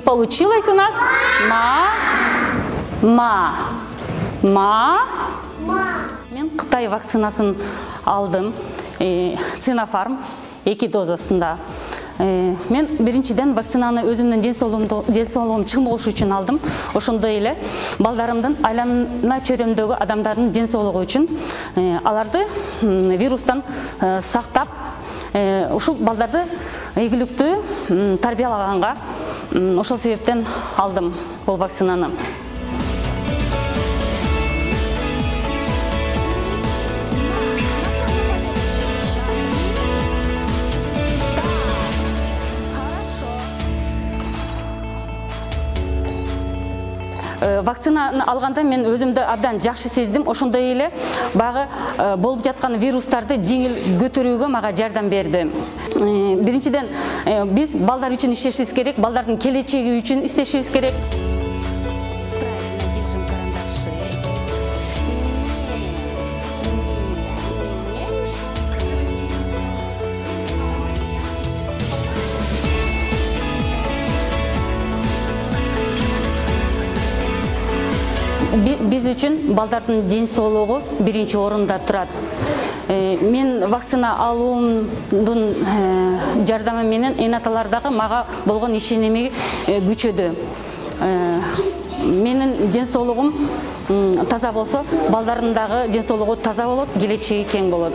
получилось у нас? Ма. Мен Қытай вакцинасын алдым. Синофарм 2 дозасында. Мен биринчиден вакцинаны өзүмдүн денсаулыгым чыңбош үчүн алдым. Ошондой эле балдарымдын айлана чөйрөмдөгү адамдардын денсаулыгы үчүн аларды вирустан сактап, ушул балдарды ийгиликтүү тарбиялаганга ошол себептен алдым бул вакцинаны. Вакцинаны алганда мен өзүмдү абдан жакшы сездим. Ошондой эле багы болуп жаткан вирустарды жеңил көтөрүүгө мага жардам берди. Биринчиден биз балдар үчүн иштешибиз керек, балдардын келечеги үчүн иштешибиз керек. Биз үчүн балдардын денсаулыгы биринчи орунда турат. Мен вакцина алуумдун жардамы менен энаталардагы мага болгон ишеними күчөдү. Менин денсаулыгым таза болсо, балдардын дагы денсаулыгы таза болот, келечеги кең болот.